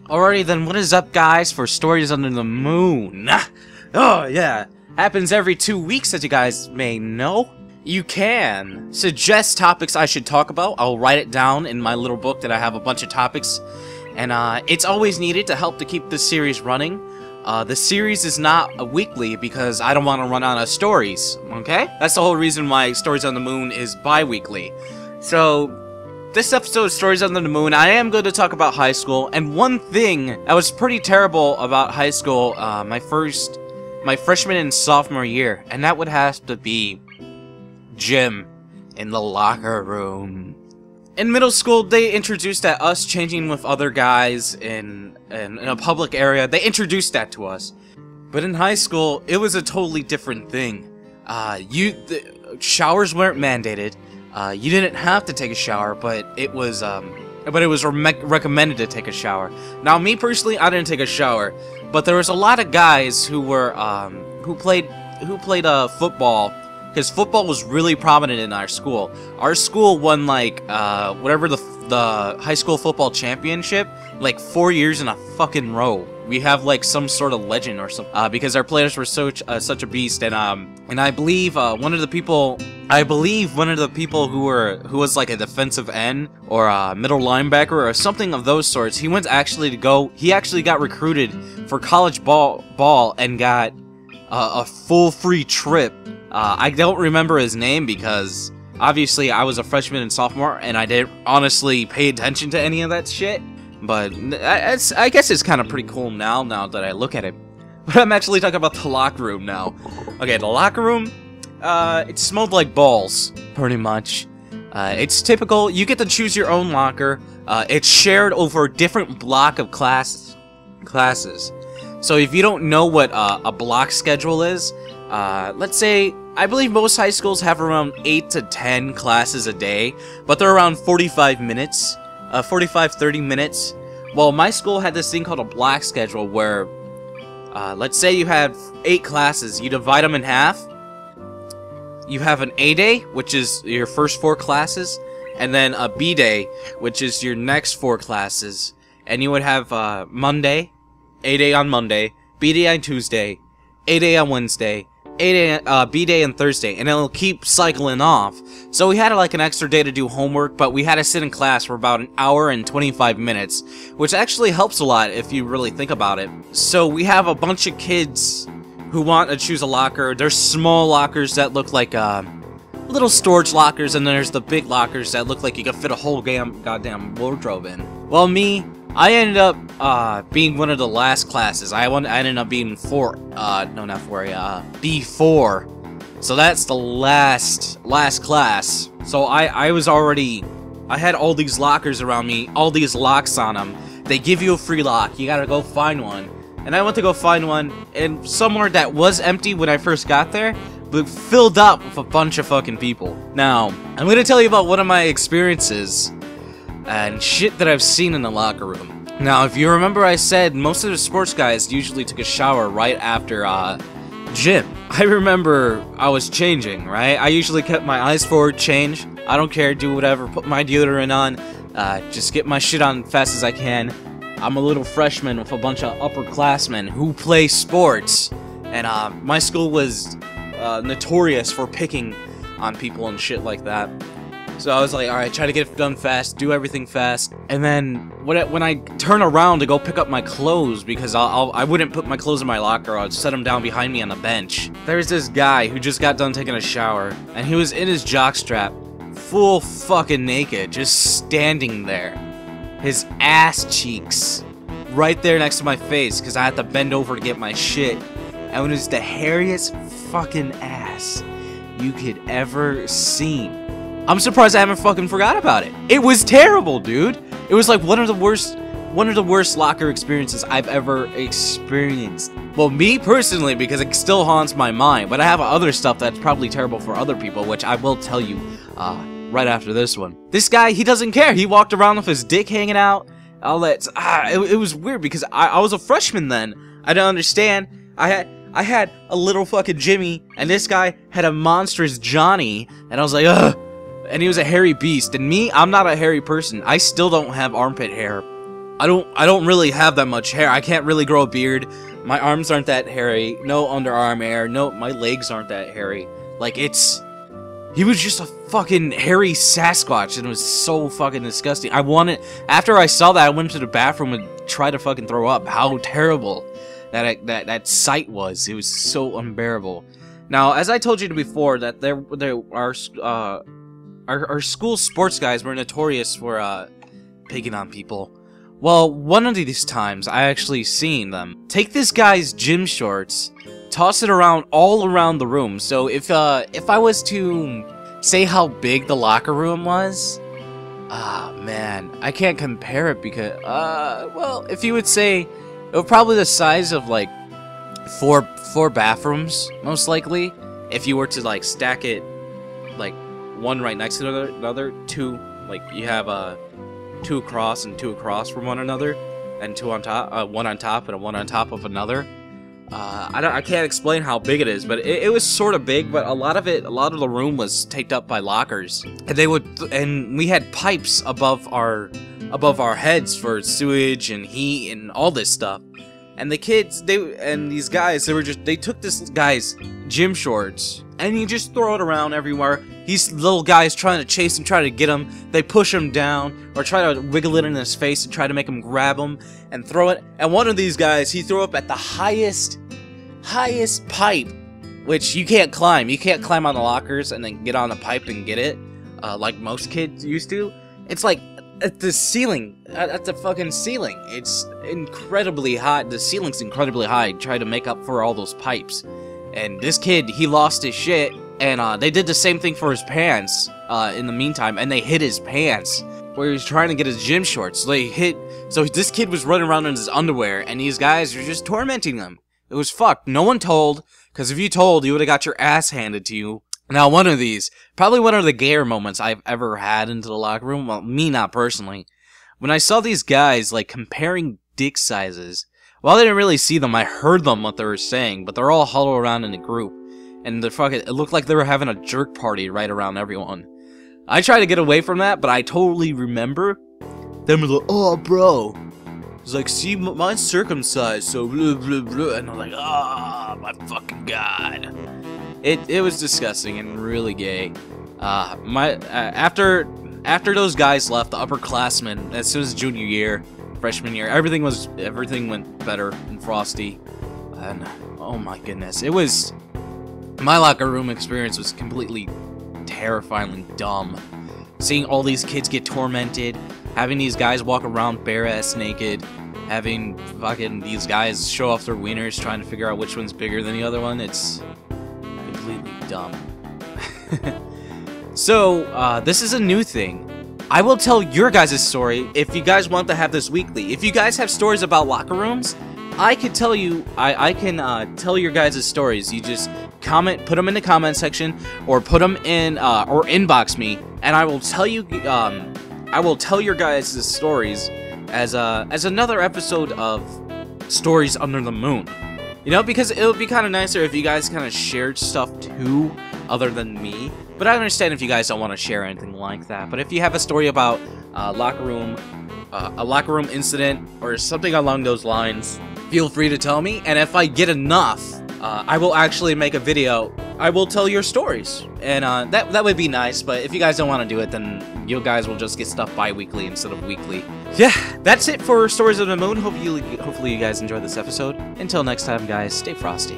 Alrighty then, what is up guys for Stories Under the Moon? Oh yeah, happens every 2 weeks as you guys may know. You can suggest topics I should talk about. I'll write it down in my little book that I have a bunch of topics. And it's always needed to help to keep this series running. The series is not a weekly because I don't want to run out of stories, okay? That's the whole reason why Stories on the Moon is bi-weekly. So, this episode of Stories Under the Moon, I am going to talk about high school, and one thing that was pretty terrible about high school, my freshman and sophomore year, and that would have to be gym in the locker room. In middle school, they introduced that us changing with other guys in a public area, they introduced that to us. But in high school, it was a totally different thing. Showers weren't mandated. You didn't have to take a shower, but it was recommended to take a shower. Now, me personally, I didn't take a shower, but there was a lot of guys who were who played football, because football was really prominent in our school. Our school won like whatever the high school football championship like 4 years in a fucking row. We have like some sort of legend or something because our players were such a beast, and I believe one of the people who was like a defensive end or a middle linebacker or something of those sorts, he actually got recruited for college ball and got a full free trip. I don't remember his name because obviously I was a freshman and sophomore and I didn't honestly pay attention to any of that shit. But I guess it's kind of pretty cool now that I look at it. But I'm actually talking about the locker room now. Okay, the locker room, it smelled like balls, pretty much. It's typical. You get to choose your own locker. It's shared over a different block of classes. So if you don't know what a block schedule is, let's say, I believe most high schools have around 8 to 10 classes a day, but they're around 45 minutes. 30 minutes. Well, my school had this thing called a block schedule where, let's say you have 8 classes, you divide them in half. You have an A day, which is your first 4 classes, and then a B day, which is your next 4 classes. And you would have Monday, A day on Monday, B day on Tuesday, A day on Wednesday, B day and Thursday, and it'll keep cycling off. So we had like an extra day to do homework, but we had to sit in class for about an hour and 25 minutes, which actually helps a lot if you really think about it. So we have a bunch of kids who want to choose a locker. There's small lockers that look like little storage lockers, and there's the big lockers that look like you could fit a whole goddamn wardrobe in. Well, I ended up being one of the last classes. I ended up being B4. So that's the last class. So I had all these lockers around me, all these locks on them. They give you a free lock. You gotta go find one. And I went to go find one, and somewhere that was empty when I first got there, but filled up with a bunch of fucking people. Now, I'm gonna tell you about one of my experiences and shit that I've seen in the locker room. Now, if you remember, I said most of the sports guys usually took a shower right after gym. I remember I was changing, right? I usually kept my eyes forward, change. I don't care, do whatever, put my deodorant on, just get my shit on fast as I can. I'm a little freshman with a bunch of upperclassmen who play sports, and my school was notorious for picking on people and shit like that. So I was like, alright, try to get it done fast, do everything fast. And then when I turn around to go pick up my clothes, because I wouldn't put my clothes in my locker, I'd set them down behind me on the bench. There's this guy who just got done taking a shower, and he was in his jockstrap, full fucking naked, just standing there. His ass cheeks right there next to my face, because I had to bend over to get my shit. And it was the hairiest fucking ass you could ever see. I'm surprised I haven't fucking forgot about it. It was terrible, dude. It was like one of the worst locker experiences I've ever experienced. Well, me personally, because it still haunts my mind, but I have other stuff that's probably terrible for other people, which I will tell you right after this one. This guy, he doesn't care. He walked around with his dick hanging out. All that. It was weird because I was a freshman then. I don't understand. I had a little fucking Jimmy, and this guy had a monstrous Johnny, and I was like, ugh. And he was a hairy beast. And me, I'm not a hairy person. I still don't have armpit hair. I don't really have that much hair. I can't really grow a beard. My arms aren't that hairy. No underarm hair. No, my legs aren't that hairy. Like, he was just a fucking hairy Sasquatch, and it was so fucking disgusting. After I saw that, I went to the bathroom and tried to fucking throw up. How terrible that sight was. It was so unbearable. Now, as I told you before, that our school sports guys were notorious for picking on people. Well, one of these times, I actually seen them take this guy's gym shorts, toss it around all around the room. So if I was to say how big the locker room was, man, I can't compare it because well, if you would say it was probably the size of like four bathrooms, most likely. If you were to like stack it like one right next to another, two, like you have two across and two across from one another, and two on top, one on top and one on top of another. I can't explain how big it is, but it was sort of big. But a lot of the room was taped up by lockers, and we had pipes above our heads for sewage and heat and all this stuff. And the kids, these guys, they took this guy's gym shorts and you just throw it around everywhere. These little guys trying to chase him, trying to get him. They push him down or try to wiggle it in his face and try to make him grab him and throw it. And one of these guys, he threw up at the highest pipe, which you can't climb. You can't climb on the lockers and then get on the pipe and get it, like most kids used to. It's like at the ceiling, at the fucking ceiling. It's incredibly high. The ceiling's incredibly high. Try to make up for all those pipes. And this kid, he lost his shit. And they did the same thing for his pants in the meantime, and they hit his pants where he was trying to get his gym shorts. So this kid was running around in his underwear, and these guys were just tormenting him. It was fucked. No one told, because if you told, you would have got your ass handed to you. Now, one of these, probably one of the gayer moments I've ever had into the locker room, well, me not personally, when I saw these guys, like, comparing dick sizes. Well, I didn't really see them, I heard them, what they were saying, but they're all huddled around in a group. And it looked like they were having a jerk party right around everyone. I tried to get away from that, but I totally remember them like, oh, bro. It's like, see, mine's circumcised, so blah, blah, blah. And I'm like, oh, my fucking god. It was disgusting and really gay. After those guys left, the upperclassmen, as soon as junior year, freshman year, everything went better and frosty. And, oh my goodness, my locker room experience was completely terrifyingly dumb. Seeing all these kids get tormented, having these guys walk around bare-ass naked, having fucking these guys show off their wieners trying to figure out which one's bigger than the other one, it's completely dumb. So, this is a new thing. I will tell your guys' story if you guys want to have this weekly. If you guys have stories about locker rooms, I can tell you, I can tell your guys' stories. You just comment, put them in the comment section, or put them in, or inbox me, and I will tell you, I will tell your guys' stories as another episode of Stories Under the Moon. You know, because it would be kind of nicer if you guys kind of shared stuff too, other than me. But I understand if you guys don't want to share anything like that. But if you have a story about a locker room incident, or something along those lines, feel free to tell me, and if I get enough, I will actually make a video. I will tell your stories, and that would be nice. But if you guys don't want to do it, then you guys will just get stuff bi-weekly instead of weekly. Yeah, that's it for Stories of the Moon. Hopefully you guys enjoyed this episode. Until next time, guys, stay frosty.